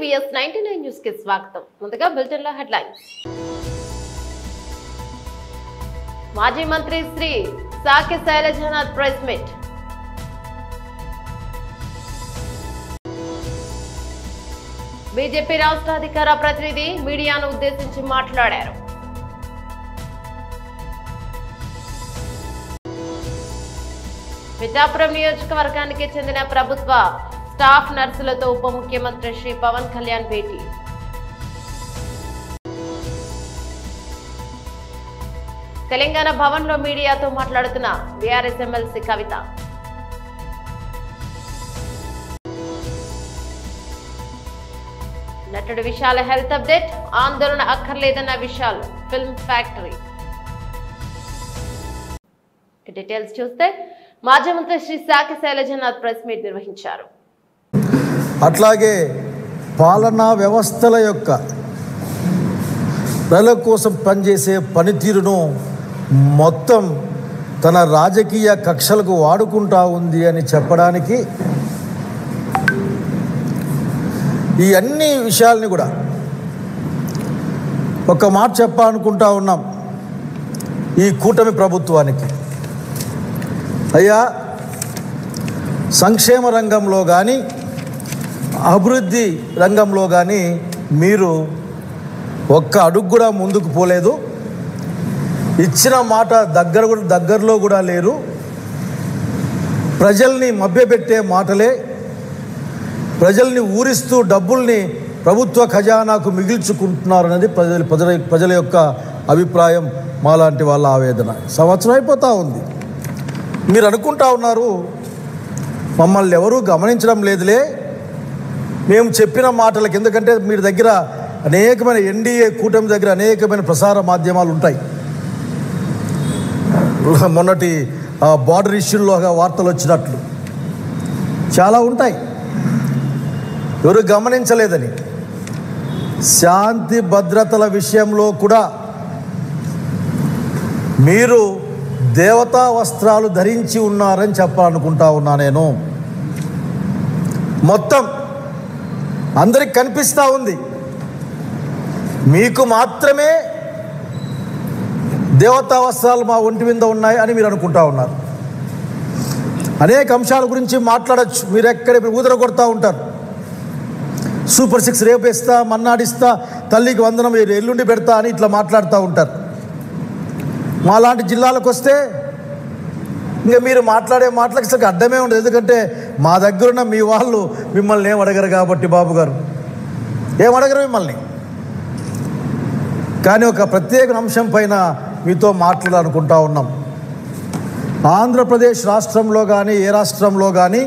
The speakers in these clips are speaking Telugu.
VS99 న్యూస్ కి స్వాగతం. ముందుగా బులెటిన్ లో హెడ్లైన్స్. మాజీ మంత్రి శ్రీ సాకి శైలజనాథ్ ప్రెస్ మీట్. బీజేపీ రాష్ట్ర అధికార ప్రతినిధి మీడియాను ఉద్దేశించి మాట్లాడారు. పిఠాపురం నియోజకవర్గానికి చెందిన ప్రభుత్వ స్టాఫ్ నర్సులతో ఉప ముఖ్యమంత్రి శ్రీ పవన్ కళ్యాణ్ భేటీ. తెలంగాణ భవన్ లో మీడియాతో మాట్లాడుతున్న బీఆర్ఎస్ ఎమ్మెల్సీ కవిత. నటుడు విశాల హెల్త్ అప్డేట్, ఆందోళన అక్కర్లేదన్న విశాల్ ఫిల్మ్ ఫ్యాక్టరీ. డీటెయిల్స్ చూస్తే మాజీ మంత్రి శ్రీ సాకి శైలజనాథ్ ప్రెస్ మీట్ నిర్వహించారు. అట్లాగే పాలనా వ్యవస్థల యొక్క ప్రజల కోసం పనిచేసే పనితీరును మొత్తం తన రాజకీయ కక్షలకు వాడుకుంటా ఉంది అని చెప్పడానికి ఈ అన్ని విషయాల్ని కూడా ఒక మాట చెప్పాలనుకుంటా ఉన్నాం ఈ కూటమి ప్రభుత్వానికి. అయ్యా, సంక్షేమ రంగంలో కానీ అభివృద్ధి రంగంలో కానీ మీరు ఒక్క అడుగు కూడా ముందుకు పోలేదు. ఇచ్చిన మాట దగ్గరలో కూడా లేరు. ప్రజల్ని మభ్యపెట్టే మాటలే, ప్రజల్ని ఊరిస్తూ డబ్బుల్ని ప్రభుత్వ ఖజానాకు మిగిల్చుకుంటున్నారు అనేది ప్రజల యొక్క అభిప్రాయం, మాలాంటి వాళ్ళ ఆవేదన. సంవత్సరం అయిపోతూ ఉంది. మీరు అనుకుంటా ఉన్నారు మమ్మల్ని ఎవరూ గమనించడం లేదులే మేము చెప్పిన మాటలకు. ఎందుకంటే మీరు దగ్గర అనేకమైన ఎన్డీఏ కూటమి దగ్గర అనేకమైన ప్రసార మాధ్యమాలు ఉంటాయి. మొన్నటి బార్డర్ ఇష్యూలో వార్తలు వచ్చినట్లు చాలా ఉంటాయి. ఎవరు గమనించలేదని. శాంతి భద్రతల విషయంలో కూడా మీరు దేవతా వస్త్రాలు ధరించి ఉన్నారని చెప్పాలనుకుంటా ఉన్నా నేను. మొత్తం అందరికి కనిపిస్తూ ఉంది, మీకు మాత్రమే దేవతా వస్త్రాలు మా ఒంటి మీద ఉన్నాయి అని మీరు అనుకుంటా ఉన్నారు. అనేక అంశాల గురించి మాట్లాడచ్చు. మీరు ఎక్కడ ఊదర కొడతా ఉంటారు. సూపర్ 6 రేపు ఇస్తా, మన్నాడిస్తా, తల్లికి వందనం ఎల్లుండి పెడతా అని ఇట్లా మాట్లాడుతూ ఉంటారు. మాలాంటి జిల్లాలకు వస్తే ఇంకా మీరు మాట్లాడే మాటలకు అసలు అడ్డమే ఉండదు. ఎందుకంటే మా దగ్గరున్న మీ వాళ్ళు మిమ్మల్ని ఏం అడగరు కాబట్టి, బాబు గారు ఏమడగరు మిమ్మల్ని. కానీ ఒక ప్రత్యేక అంశం పైన మీతో మాట్లాడాలనుకుంటా ఉన్నాం. ఆంధ్రప్రదేశ్ రాష్ట్రంలో కానీ ఏ రాష్ట్రంలో కానీ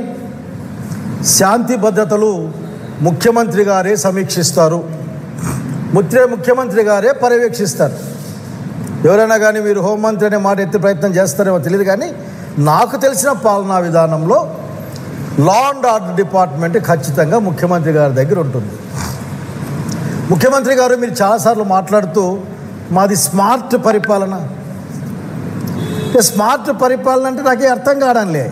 శాంతి భద్రతలు ముఖ్యమంత్రి గారే సమీక్షిస్తారు, ముఖ్యమంత్రి గారే పర్యవేక్షిస్తారు. ఎవరైనా కానీ మీరు హోంమంత్రి అనే మాట ఎత్తి ప్రయత్నం చేస్తారేమో తెలియదు, కానీ నాకు తెలిసిన పాలనా విధానంలో లా అండ్ ఆర్డర్ డిపార్ట్మెంట్ ఖచ్చితంగా ముఖ్యమంత్రి గారి దగ్గర ఉంటుంది. ముఖ్యమంత్రి గారు మీరు చాలాసార్లు మాట్లాడుతూ మాది స్మార్ట్ పరిపాలన. స్మార్ట్ పరిపాలన అంటే నాకే అర్థం కావడంలే.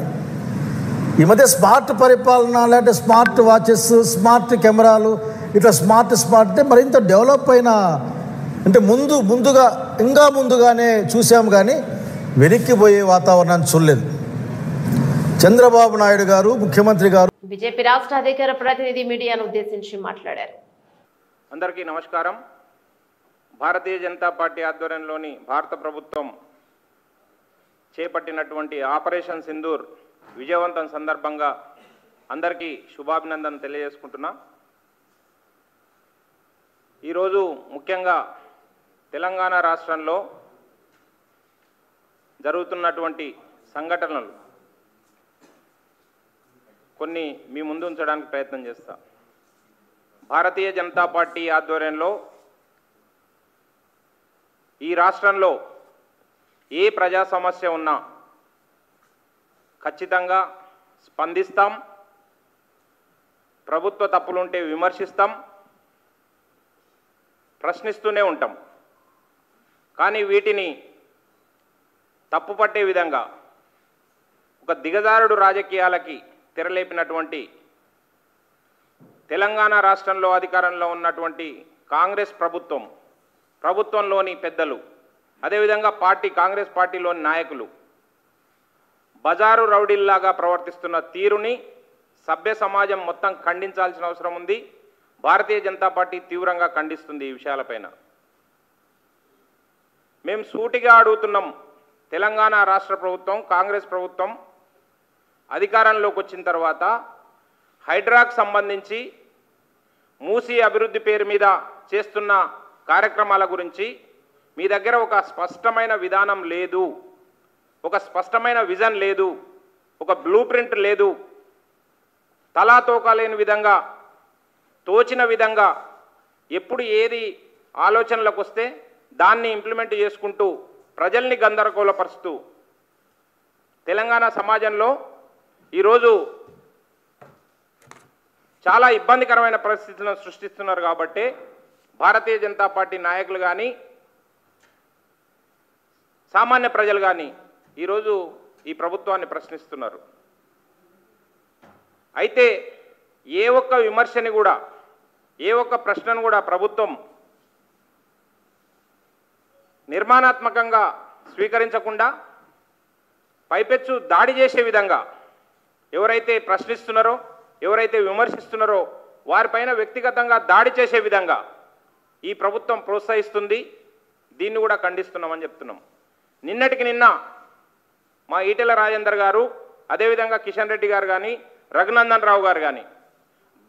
ఈ మధ్య స్మార్ట్ పరిపాలన అంటే స్మార్ట్ వాచెస్, స్మార్ట్ కెమెరాలు, ఇట్లా స్మార్ట్ అంటే మరింత డెవలప్ అయిన అంటే ముందుగానే చూసాం, కానీ వెనక్కిపోయే వాతావరణాన్ని చూడలేదు. చంద్రబాబు నాయుడు గారు ముఖ్యమంత్రి గారు బీజేపీ రాష్ట్ర అధికార ప్రతినిధి మీడియాను ఉద్దేశించి మాట్లాడారు. అందరికీ నమస్కారం. భారతీయ జనతా పార్టీ ఆధ్వర్యంలోని భారత ప్రభుత్వం చేపట్టినటువంటి ఆపరేషన్ సింధూర్ విజయవంతం సందర్భంగా అందరికీ శుభాభినందనలు తెలియజేసుకుంటున్నా. ఈరోజు ముఖ్యంగా తెలంగాణ రాష్ట్రంలో జరుగుతున్నటువంటి సంఘటనలు కొన్ని మీ ముందు ఉంచడానికి ప్రయత్నం చేస్తా. భారతీయ జనతా పార్టీ ఆధ్వర్యంలో ఈ రాష్ట్రంలో ఏ ప్రజా సమస్య ఉన్నా ఖచ్చితంగా స్పందిస్తాం, ప్రభుత్వ తప్పులుంటే విమర్శిస్తాం, ప్రశ్నిస్తూనే ఉంటాం. కానీ వీటిని తప్పుపట్టే విధంగా ఒక దిగజారుడు రాజకీయాలకి తెరలేపినటువంటి తెలంగాణ రాష్ట్రంలో అధికారంలో ఉన్నటువంటి కాంగ్రెస్ ప్రభుత్వంలోని పెద్దలు, అదేవిధంగా కాంగ్రెస్ పార్టీలోని నాయకులు బజారు రౌడీల్లాగా ప్రవర్తిస్తున్న తీరుని సభ్య సమాజం మొత్తం ఖండించాల్సిన అవసరం ఉంది. భారతీయ జనతా పార్టీ తీవ్రంగా ఖండిస్తుంది ఈ విషయాలపైన. మేము సూటిగా అడుగుతున్నాం, తెలంగాణ రాష్ట్ర ప్రభుత్వం, కాంగ్రెస్ ప్రభుత్వం అధికారంలోకి వచ్చిన తర్వాత హైడ్రాకు సంబంధించి మూసీ అభివృద్ధి పేరు మీద చేస్తున్న కార్యక్రమాల గురించి మీ దగ్గర ఒక స్పష్టమైన విధానం లేదు, ఒక స్పష్టమైన విజన్ లేదు, ఒక బ్లూ ప్రింట్ లేదు. తలాతోకా లేని విధంగా, తోచిన విధంగా ఎప్పుడు ఏది ఆలోచనలకు వస్తే దాన్ని ఇంప్లిమెంట్ చేసుకుంటూ ప్రజల్ని గందరగోళపరుస్తూ తెలంగాణ సమాజంలో ఈరోజు చాలా ఇబ్బందికరమైన పరిస్థితులను సృష్టిస్తున్నారు. కాబట్టి భారతీయ జనతా పార్టీ నాయకులు కానీ, సామాన్య ప్రజలు కానీ ఈరోజు ఈ ప్రభుత్వాన్ని ప్రశ్నిస్తున్నారు. అయితే ఏ ఒక్క విమర్శని కూడా, ఏ ఒక్క ప్రశ్నను కూడా ప్రభుత్వం నిర్మాణాత్మకంగా స్వీకరించకుండా పైపెచ్చు దాడి చేసే విధంగా ఎవరైతే ప్రశ్నిస్తున్నారో, ఎవరైతే విమర్శిస్తున్నారో వారిపైన వ్యక్తిగతంగా దాడి చేసే విధంగా ఈ ప్రభుత్వం ప్రోత్సహిస్తుంది. దీన్ని కూడా ఖండిస్తున్నామని చెప్తున్నాం. నిన్నటికి నిన్న మా ఈటెల రాజేందర్ గారు, అదేవిధంగా కిషన్ రెడ్డి గారు కానీ, రఘునందన్ రావు గారు కానీ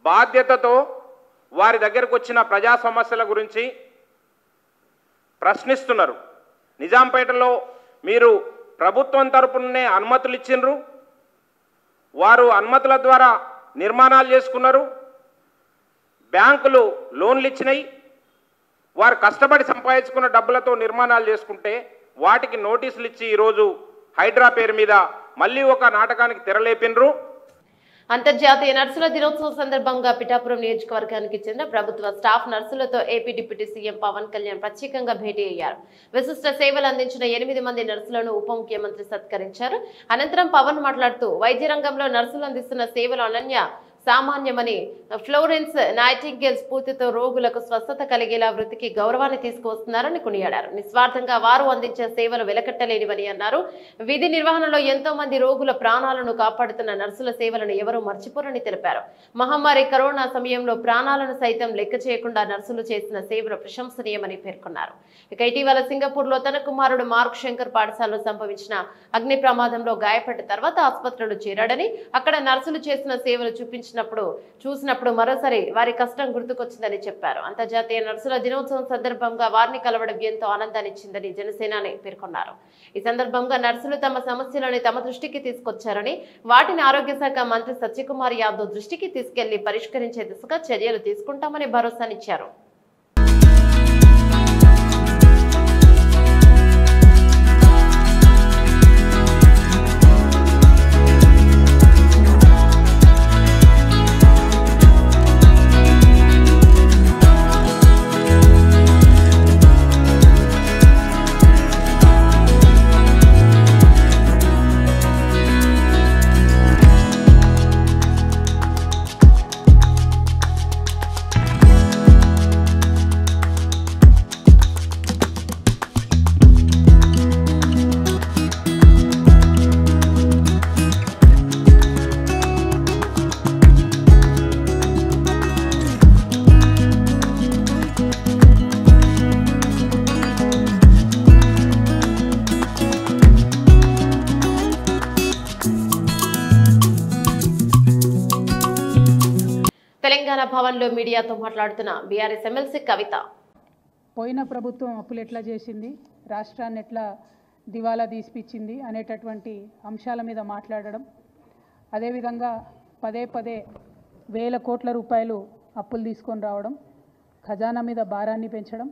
బాధ్యతతో వారి దగ్గరకు వచ్చిన ప్రజా సమస్యల గురించి ప్రశ్నిస్తున్నారు. నిజాంపేటలో మీరు ప్రభుత్వం తరపునే అనుమతులు ఇచ్చిండ్రు, వారు అనుమతుల ద్వారా నిర్మాణాలు చేసుకున్నారు, బ్యాంకులు లోన్లు ఇచ్చినాయి, వారు కష్టపడి సంపాదించుకున్న డబ్బులతో నిర్మాణాలు చేసుకుంటే వాటికి నోటీసులు ఇచ్చి ఈరోజు హైడ్రా పేరు మీద మళ్ళీ ఒక నాటకానికి తెరలేపినరు. అంతర్జాతీయ నర్సుల దినోత్సవం సందర్భంగా పిఠాపురం నియోజకవర్గానికి చెందిన ప్రభుత్వ స్టాఫ్ నర్సులతో AP deputy CM Pawan Kalyan ప్రత్యేకంగా భేటీ అయ్యారు. విశిష్ట సేవలు అందించిన 8 మంది నర్సులను ఉప ముఖ్యమంత్రి సత్కరించారు. అనంతరం పవన్ మాట్లాడుతూ వైద్య రంగంలో నర్సులు అందిస్తున్న సేవలు అనన్య సామాన్యమని, ఫ్లోరెన్స్ నైటింగేల్ స్ఫూర్తితో రోగులకు స్వస్థత కలిగేలా వృత్తికి గౌరవాన్ని తీసుకువస్తున్నారని కొనియాడారు. నిస్వార్థంగా వారు అందించే సేవలు వెలకట్టలేనివని అన్నారు. విధి నిర్వహణలో ఎంతో మంది రోగుల ప్రాణాలను కాపాడుతున్న నర్సుల సేవలను ఎవరూ మర్చిపోరని తెలిపారు. మహమ్మారి కరోనా సమయంలో ప్రాణాలను సైతం లెక్క చేయకుండా నర్సులు చేసిన సేవలు ప్రశంసనీయమని పేర్కొన్నారు. ఇక ఇటీవల సింగపూర్ లో తన కుమారుడు మార్క్ శంకర్ పాఠశాలలో సంభవించిన అగ్ని ప్రమాదంలో గాయపడ్డ తర్వాత ఆసుపత్రిలో చేరాడని, అక్కడ నర్సులు చేసిన సేవలు చూసినప్పుడు మరోసారి వారి కష్టం గుర్తుకొచ్చిందని చెప్పారు. అంతర్జాతీయ నర్సుల దినోత్సవం సందర్భంగా వారిని కలవడం ఎంతో ఆనందాన్నిచ్చిందని జనసేనాని పేర్కొన్నారు. ఈ సందర్భంగా నర్సులు తమ సమస్యలను తమ దృష్టికి తీసుకొచ్చారని, వాటిని ఆరోగ్య శాఖ మంత్రి సత్యకుమార్ యాదవ్ దృష్టికి తీసుకెళ్లి పరిష్కరించే దిశగా చర్యలు తీసుకుంటామని భరోసానిచ్చారు. తెలంగాణ భవన్ లో మీడియాతో మాట్లాడుతున్న బీఆర్ఎస్ ఎమ్మెల్సీ కవిత, పోయిన ప్రభుత్వం అప్పులు ఎట్లా చేసింది, రాష్ట్రాన్ని ఎట్లా దివాలా తీసిపించింది అనేటటువంటి అంశాల మీద మాట్లాడడం, అదేవిధంగా పదే వేల కోట్ల రూపాయలు అప్పులు తీసుకొని రావడం, ఖజానా మీద భారాన్ని పెంచడం,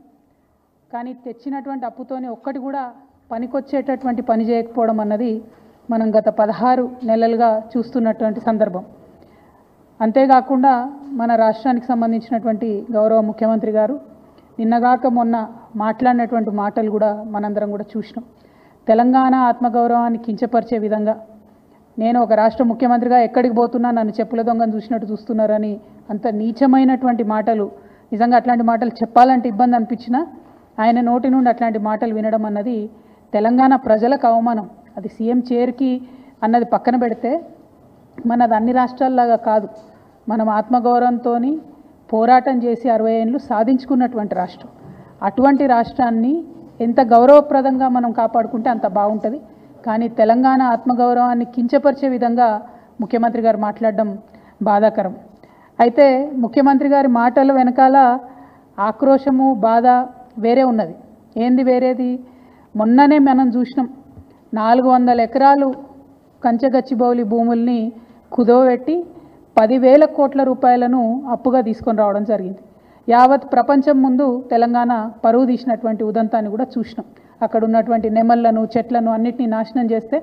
కానీ తెచ్చినటువంటి అప్పుతోనే ఒక్కటి కూడా పనికొచ్చేటటువంటి పని చేయకపోవడం అన్నది మనం గత 16 నెలలుగా చూస్తున్నటువంటి సందర్భం. అంతేకాకుండా మన రాష్ట్రానికి సంబంధించినటువంటి గౌరవ ముఖ్యమంత్రి గారు నిన్నగాక మొన్న మాట్లాడినటువంటి మాటలు కూడా మనందరం కూడా చూసినాం. తెలంగాణ ఆత్మగౌరవాన్ని కించపరిచే విధంగా, నేను ఒక రాష్ట్ర ముఖ్యమంత్రిగా ఎక్కడికి పోతున్నా నన్ను చెప్పుల దొంగను చూసినట్టు చూస్తున్నారని అంత నీచమైనటువంటి మాటలు, నిజంగా అట్లాంటి మాటలు చెప్పాలంటే ఇబ్బంది అనిపించినా ఆయన నోటి నుండి అట్లాంటి మాటలు వినడం అన్నది తెలంగాణ ప్రజలకు అవమానం. అది సీఎం చైర్కి అన్నది పక్కన పెడితే మనది అన్ని రాష్ట్రాల్లాగా కాదు. మనం ఆత్మగౌరవంతో పోరాటం చేసి 60 ఏళ్ళు సాధించుకున్నటువంటి రాష్ట్రం. అటువంటి రాష్ట్రాన్ని ఎంత గౌరవప్రదంగా మనం కాపాడుకుంటే అంత బాగుంటుంది. కానీ తెలంగాణ ఆత్మగౌరవాన్ని కించపరిచే విధంగా ముఖ్యమంత్రి గారు మాట్లాడడం బాధాకరం. అయితే ముఖ్యమంత్రి గారి మాటల వెనకాల ఆక్రోశము, బాధ వేరే ఉన్నది. ఏంది వేరేది? మొన్ననే మనం చూసినాం 400 ఎకరాలు కంచగచ్చిబౌలి భూముల్ని కుదోబెట్టి 10,000 కోట్ల రూపాయలను అప్పుగా తీసుకొని రావడం జరిగింది. యావత్ ప్రపంచం ముందు తెలంగాణ పరువు తీసినటువంటి ఉదంతాన్ని కూడా చూసినాం. అక్కడ ఉన్నటువంటి నెమళ్లను, చెట్లను అన్నిటినీ నాశనం చేస్తే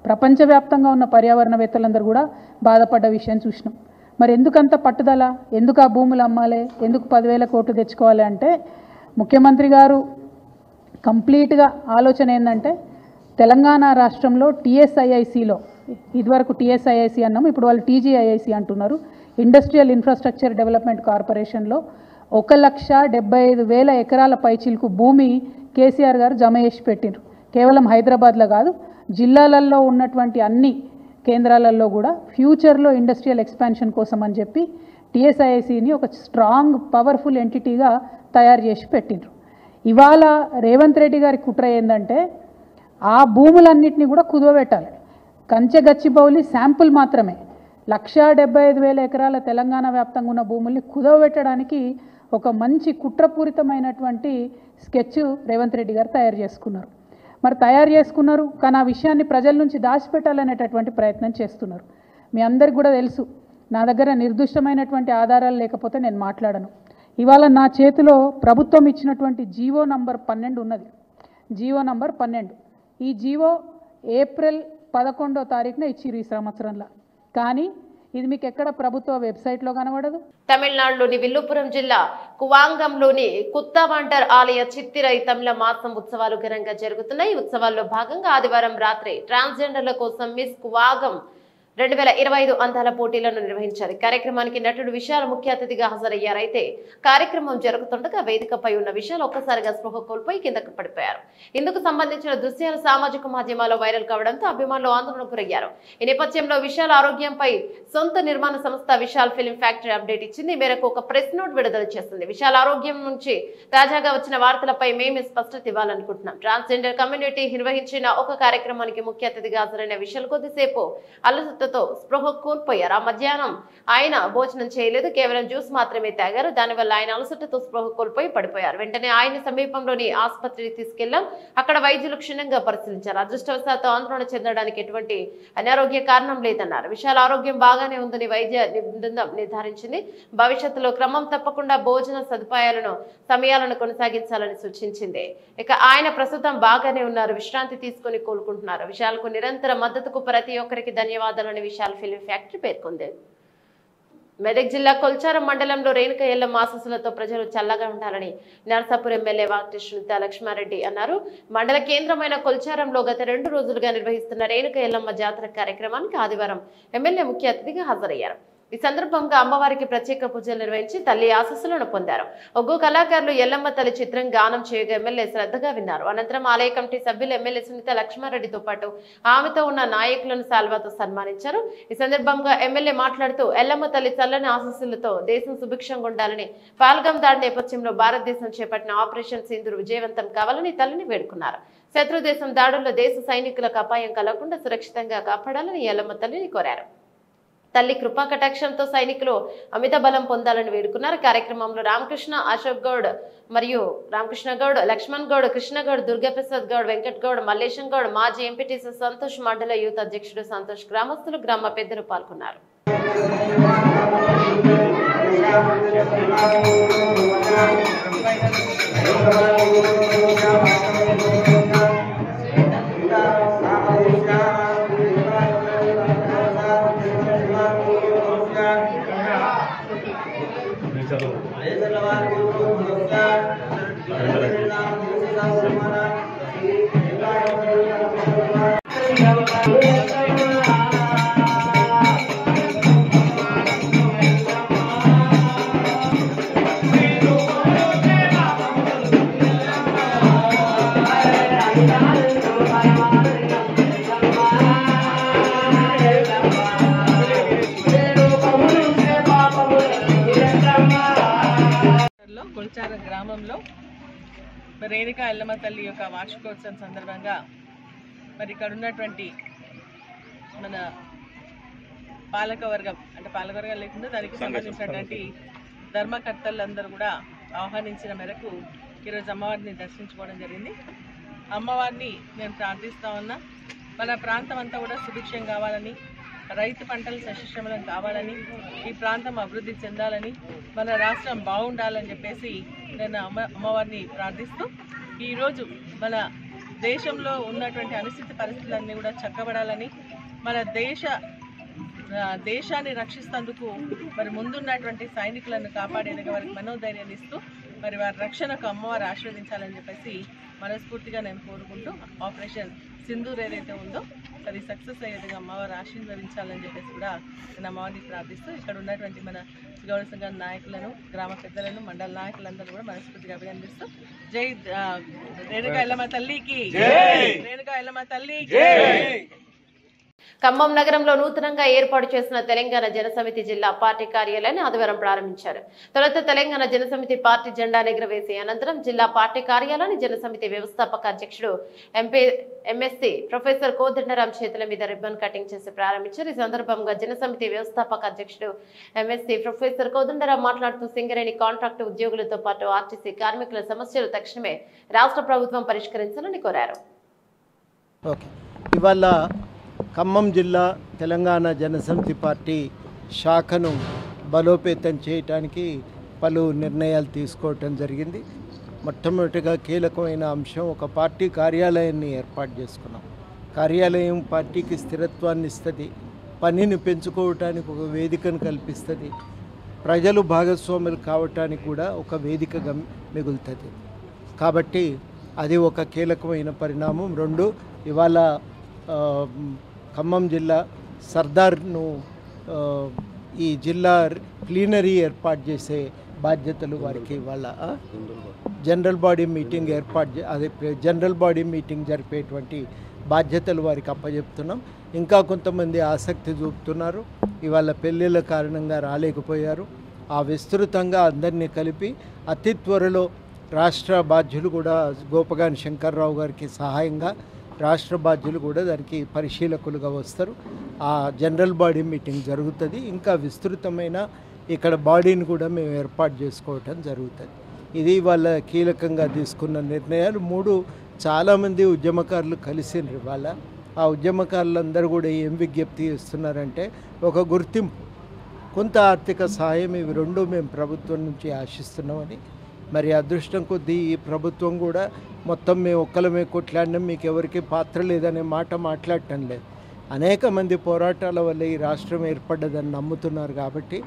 ప్రపంచవ్యాప్తంగా ఉన్న పర్యావరణవేత్తలందరూ కూడా బాధపడ్డ విషయం చూసినాం. మరి ఎందుకంత పట్టుదల? ఎందుకు ఆ భూములు అమ్మాలి? ఎందుకు 10,000 కోట్లు తెచ్చుకోవాలి అంటే ముఖ్యమంత్రి గారు కంప్లీట్గా ఆలోచన ఏంటంటే తెలంగాణ రాష్ట్రంలో TSIICలో, ఇదివరకు TSIIC అన్నాము, ఇప్పుడు వాళ్ళు TGIIC అంటున్నారు, ఇండస్ట్రియల్ ఇన్ఫ్రాస్ట్రక్చర్ డెవలప్మెంట్ కార్పొరేషన్లో 1,75,000 ఎకరాల పైచిలకు భూమి కేసీఆర్ గారు జమ చేసి పెట్టిండ్రు. కేవలం హైదరాబాద్లో కాదు, జిల్లాలలో ఉన్నటువంటి అన్ని కేంద్రాలలో కూడా ఫ్యూచర్లో ఇండస్ట్రియల్ ఎక్స్పాన్షన్ కోసం అని చెప్పి TSIICని ఒక స్ట్రాంగ్ పవర్ఫుల్ ఎంటిటీగా తయారు చేసి పెట్టిండ్రు. ఇవాళ రేవంత్ రెడ్డి గారి కుట్ర ఏంటంటే ఆ భూములన్నింటినీ కూడా కుదవబెట్టాలి. కంచెగచ్చిబౌలి శాంపుల్ మాత్రమే 1,75,000 ఎకరాల తెలంగాణ వ్యాప్తంగా ఉన్న భూముల్ని కుదవబెట్టడానికి ఒక మంచి కుట్రపూరితమైనటువంటి స్కెచ్ రేవంత్ రెడ్డి గారు తయారు చేసుకున్నారు. మరి తయారు చేసుకున్నారు, కానీ ఆ విషయాన్ని ప్రజల నుంచి దాచిపెట్టాలనేటటువంటి ప్రయత్నం చేస్తున్నారు. మీ అందరికి కూడా తెలుసు, నా దగ్గర నిర్దిష్టమైనటువంటి ఆధారాలు లేకపోతే నేను మాట్లాడను. ఇవాళ నా చేతిలో ప్రభుత్వం ఇచ్చినటువంటి జీవో నంబర్ 12 ఉన్నది. GO number 12. ఈ జీవో ఏప్రిల్ 11వ తారీఖున ఇచ్చిరు ఈ సంవత్సరంలో. కానీ ఇది మీకు ఎక్కడ ప్రభుత్వ వెబ్సైట్లో కనబడదు. తమిళనాడులోని విల్లుపురం జిల్లా కువాంగంలోని కుత్తవంటర్ ఆలయ చిత్తిరై తమిళ మాసం ఉత్సవాలు ఘనంగా జరుగుతున్నాయి. ఈ ఉత్సవాల్లో భాగంగా ఆదివారం రాత్రి ట్రాన్స్జెండర్ల కోసం మిస్ కువాగం 2025 అందాల పోటీలను నిర్వహించారు. కార్యక్రమానికి నటుడు విశాల్ ముఖ్య అతిథిగా హాజరయ్యారు. అయితే కార్యక్రమం జరుగుతుండగా వేదికపై ఉన్న విశాల్ ఒక్కసారిగా స్పృహ కోల్పోయి కిందకు పడిపోయారు. ఇందుకు సంబంధించిన దృశ్యాలు సామాజిక మాధ్యమాల్లో వైరల్ కావడంతో అభిమానులు ఆందోళనకు గురయ్యారు. ఈ నేపథ్యంలో విశాల్ ఆరోగ్యంపై సొంత నిర్మాణ సంస్థ విశాల్ ఫిల్మ్ ఫ్యాక్టరీ అప్డేట్ ఇచ్చింది. మేరకు ఒక ప్రెస్ నోట్ విడుదల చేస్తుంది. విశాల్ ఆరోగ్యం నుంచి తాజాగా వచ్చిన వార్తలపై మేమే స్పష్టత ఇవ్వాలనుకుంటున్నాం. ట్రాన్స్జెండర్ కమ్యూనిటీ నిర్వహించిన ఒక కార్యక్రమానికి ముఖ్య అతిథిగా హాజరైన విశాల్ కొద్దిసేపు అలసటతో స్పృహ కోల్పోయారు. ఆ మధ్యాహ్నం ఆయన భోజనం చేయలేదు, కేవలం జ్యూస్ మాత్రమే తాగారు. దానివల్ల ఆయన అలసటతో స్పృహ కోల్పోయి పడిపోయారు. వెంటనే ఆయన సమీపంలోని ఆసుపత్రికి తీసుకెళ్లాం. అక్కడ వైద్యులు క్షుణ్ణంగా పరిశీలించారు. అదృష్టవశాత్తు ఆందోళన చెందడానికి ఎటువంటి అనారోగ్య కారణం లేదన్నారు. విశాల్ ఆరోగ్యం బాగానే ఉందని వైద్య బృందం నిర్ధారించింది. భవిష్యత్తులో క్రమం తప్పకుండా భోజన సదుపాయాలను సమయాలను కొనసాగించాలని సూచించింది. ఇక ఆయన ప్రస్తుతం బాగానే ఉన్నారు, విశ్రాంతి తీసుకుని కోలుకుంటున్నారు. విశాల్కు నిరంతర మద్దతుకు ప్రతి ఒక్కరికి ధన్యవాదాలని విశాల్ ఫిల్మ్ ఫ్యాక్టరీ పేర్కొంది. మెదక్ జిల్లా కొల్చారం మండలంలో రేణుక ఎల్లమ్మ ఆశీస్సులతో ప్రజలు చల్లగా ఉండాలని నర్సాపూర్ ఎమ్మెల్యే వాకటి సునీత లక్ష్మారెడ్డి అన్నారు. మండల కేంద్రమైన కొల్చారంలో గత 2 రోజులుగా నిర్వహిస్తున్న రేణుక ఎల్లమ్మ జాతర కార్యక్రమానికి ఆదివారం ఎమ్మెల్యే ముఖ్య అతిథిగా హాజరయ్యారు. ఈ సందర్భంగా అమ్మవారికి ప్రత్యేక పూజలు నిర్వహించి తల్లి ఆశీస్సులను పొందారు. ఒగ్గో కళాకారులు ఎల్లమ్మ తల్లి చిత్రం గానం చేయగా ఎమ్మెల్యే శ్రద్ధగా విన్నారు. అనంతరం ఆలయ కమిటీ సభ్యులు ఎమ్మెల్యే సునీత లక్ష్మారెడ్డితో పాటు ఆమెతో ఉన్న నాయకులను సాల్వాతో సన్మానించారు. ఈ సందర్భంగా ఎమ్మెల్యే మాట్లాడుతూ ఎల్లమ్మ తల్లి చల్లని ఆశీస్సులతో దేశం సుభిక్షంగా ఉండాలని, పాల్గం దాడి నేపథ్యంలో భారతదేశం చేపట్టిన ఆపరేషన్ సింధూర్ విజయవంతం కావాలని తల్లిని వేడుకున్నారు. శత్రు దేశం దాడుల్లో దేశ సైనికులకు అపాయం కలగకుండా సురక్షితంగా కాపాడాలని ఎల్లమ్మ తల్లిని కోరారు. తల్లి కృపా కటాక్షంతో సైనికులు అమిత బలం పొందాలని వేడుకున్నారు. కార్యక్రమంలో రామకృష్ణ, అశోక్ గౌడ్ మరియు రామకృష్ణ గౌడ్, లక్ష్మణ్ గౌడ్, కృష్ణ గౌడ్, దుర్గాప్రసాద్ గౌడ్, వెంకట్ గౌడ్, మల్లేశం గౌడ్, మాజీ ఎంపీటీసీ సంతోష్, మండల యూత్ అధ్యక్షుడు సంతోష్, గ్రామస్తులు, గ్రామ పెద్దలు పాల్గొన్నారు. రేణుకా ఎల్లమ్మ తల్లి యొక్క వార్షికోత్సవం సందర్భంగా మరి ఇక్కడ ఉన్నటువంటి మన పాలకవర్గం లేకుండా దానికి సంబంధించినటువంటి ధర్మకర్తలందరూ కూడా ఆహ్వానించిన మేరకు ఈరోజు అమ్మవారిని దర్శించుకోవడం జరిగింది. అమ్మవారిని నేను ప్రార్థిస్తా ఉన్నా, మన ప్రాంతం అంతా కూడా సుభిక్షం కావాలని, రైతు పంటలు సస్యశ్యామలం కావాలని, ఈ ప్రాంతం అభివృద్ధి చెందాలని, మన రాష్ట్రం బాగుండాలని చెప్పేసి నేను అమ్మవారిని ప్రార్థిస్తూ ఈరోజు మన దేశంలో ఉన్నటువంటి అనిశ్చిత పరిస్థితులన్నీ కూడా చక్కబడాలని, మన దేశాన్ని రక్షిస్తేందుకు మరి ముందున్నటువంటి సైనికులను కాపాడేందుకు వారికి మనోధైర్యాన్ని ఇస్తూ మరి వారి రక్షణకు అమ్మవారు ఆశీర్వదించాలని చెప్పేసి మనస్ఫూర్తిగా నేను కోరుకుంటూ ఆపరేషన్ సింధూర్ ఏదైతే ఉందో అది సక్సెస్ అయ్యేదిగా అమ్మవారు ఆశీర్వదించాలని చెప్పేసి కూడా నేను అమ్మవారిని ప్రార్థిస్తూ ఇక్కడ ఉన్నటువంటి మన గౌడ సంఘ నాయకులను, గ్రామ పెద్దలను, మండల నాయకులందరూ కూడా మనస్ఫూర్తిగా అభినందిస్తూ జై రేణుకా ఎల్లమ్మ తల్లికి, రేణుకా ఎల్లమ్మ తల్లికి. ఖమ్మం నగరంలో నూతనంగా ఏర్పాటు చేసిన తెలంగాణ జనసమితి జిల్లా పార్టీ కార్యాలయాన్ని ఆదివారం ప్రారంభించారు. తొలుత తెలంగాణ జనసమితి పార్టీ జెండా ఎగురవేసి అనంతరం జిల్లా పార్టీ కార్యాలయాన్ని జనసమితి వ్యవస్థాపక అధ్యక్షుడు ఎంఎస్సి ప్రొఫెసర్ కోదండరాం చేతుల మీద రిబ్బన్ కటింగ్ చేసి ప్రారంభించారు. ఈ సందర్భంగా జనసమితి వ్యవస్థాపక అధ్యక్షుడు ఎంఎస్సి ప్రొఫెసర్ కోదండరాం మాట్లాడుతూ సింగరేణి కాంట్రాక్టు ఉద్యోగులతో పాటు ఆర్టీసీ కార్మికుల సమస్యలు తక్షణమే రాష్ట్ర ప్రభుత్వం పరిష్కరించాలని కోరారు. ఖమ్మం జిల్లా తెలంగాణ జనసమితి పార్టీ శాఖను బలోపేతం చేయడానికి పలు నిర్ణయాలు తీసుకోవటం జరిగింది. మొట్టమొదటిగా కీలకమైన అంశం ఒక పార్టీ కార్యాలయాన్ని ఏర్పాటు చేసుకున్నాం. కార్యాలయం పార్టీకి స్థిరత్వాన్ని ఇస్తుంది, పనిని పెంచుకోవటానికి ఒక వేదికను కల్పిస్తుంది, ప్రజలు భాగస్వాములు కావటానికి కూడా ఒక వేదికగా మిగులుతుంది. కాబట్టి అది ఒక కీలకమైన పరిణామం. రెండు, ఇవాళ ఖమ్మం జిల్లా సర్దార్ను ఈ జిల్లా ప్లీనరీ ఏర్పాటు చేసే బాధ్యతలు వారికి ఇవాళ general body meeting general body meeting జరిపేటువంటి బాధ్యతలు వారికి అప్పచెప్తున్నాం. ఇంకా కొంతమంది ఆసక్తి చూపుతున్నారు, ఇవాళ పెళ్ళిళ్ళ కారణంగా రాలేకపోయారు. ఆ విస్తృతంగా అందరినీ కలిపి అతి త్వరలో రాష్ట్ర బాధ్యులు కూడా గోపగాని శంకర్రావు గారికి సహాయంగా రాష్ట్ర బాధ్యులు కూడా దానికి పరిశీలకులుగా వస్తారు. ఆ జనరల్ బాడీ మీటింగ్ జరుగుతుంది. ఇంకా విస్తృతమైన ఇక్కడ బాడీని కూడా మేము ఏర్పాటు చేసుకోవటం జరుగుతుంది. ఇది వాళ్ళ కీలకంగా తీసుకున్న నిర్ణయాలు. మూడు, చాలామంది ఉద్యమకారులు కలిసిండ్రు. ఇవాళ ఆ ఉద్యమకారులందరూ కూడా ఏం విజ్ఞప్తి చేస్తున్నారంటే ఒక గుర్తింపు, కొంత ఆర్థిక సహాయం, ఇవి రెండు మేము ప్రభుత్వం నుంచి ఆశిస్తున్నామని. మరి అదృష్టం కొద్దీ ఈ ప్రభుత్వం కూడా మొత్తం మేము ఒక్కలమే కొట్లాడినాం, మీకు ఎవరికి పాత్ర లేదనే మాట మాట్లాడటం లేదు. అనేక మంది పోరాటాల వల్ల ఈ రాష్ట్రం ఏర్పడ్డదని నమ్ముతున్నారు. కాబట్టి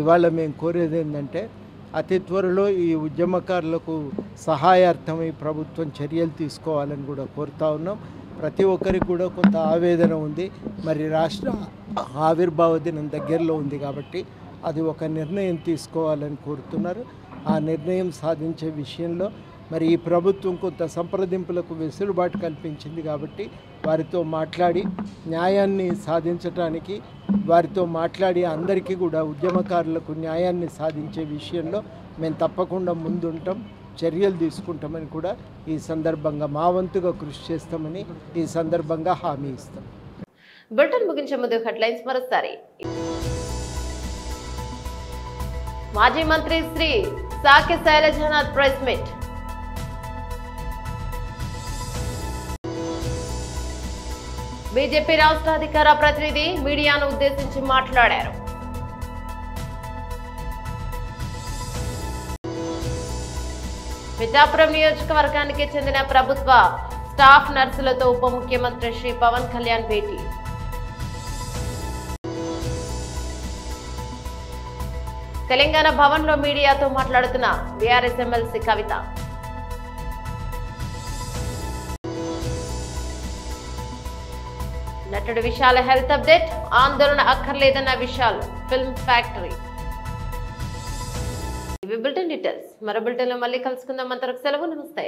ఇవాళ మేము కోరేది ఏంటంటే అతి త్వరలో ఈ ఉద్యమకారులకు సహాయార్థం ఈ ప్రభుత్వం చర్యలు తీసుకోవాలని కూడా కోరుతా ఉన్నాం. ప్రతి ఒక్కరికి కూడా కొంత ఆవేదన ఉంది. మరి రాష్ట్ర ఆవిర్భావ దినం దగ్గరలో ఉంది కాబట్టి అది ఒక నిర్ణయం తీసుకోవాలని కోరుతున్నారు. ఆ నిర్ణయం సాధించే విషయంలో మరి ఈ ప్రభుత్వం కొంత సంప్రదింపులకు వెసులుబాటు కల్పించింది కాబట్టి వారితో మాట్లాడి న్యాయాన్ని సాధించడానికి, వారితో మాట్లాడి అందరికీ కూడా ఉద్యమకారులకు న్యాయాన్ని సాధించే విషయంలో మేము తప్పకుండా ముందుంటాం, చర్యలు తీసుకుంటామని కూడా ఈ సందర్భంగా మా వంతుగా కృషి చేస్తామని ఈ సందర్భంగా హామీ ఇస్తాం. బులెటిన్ ముగించే ముందు హెడ్లైన్స్ మరోసారి. మాజీ మంత్రి శ్రీ సాకి శైలజనాథ్ ప్రెస్ మీట్. బీజేపీ రాష్ట్ర అధికార ప్రతినిధి మీడియాను ఉద్దేశించి మాట్లాడారు. పిఠాపురం నియోజకవర్గానికి చెందిన ప్రభుత్వ స్టాఫ్ నర్సులతో ఉప ముఖ్యమంత్రి శ్రీ పవన్ కళ్యాణ్ భేటీ. తెలంగాణ భవన్ లో మీడియాతో మాట్లాడుతున్న బీఆర్ఎస్ ఎమ్మెల్సీ కవిత. నటుడు విశాల్ హెల్త్ అప్డేట్, ఆందోళన అక్కర్లేదన్న విశాల్ ఫిల్మ్ ఫ్యాక్టరీ. ఇవి బులెటిన్ డీటెయిల్స్. మరో బులెటిన్ లో మళ్ళీ కలుసుకుందాం. అంతవరకు సెలవు, నమస్తే.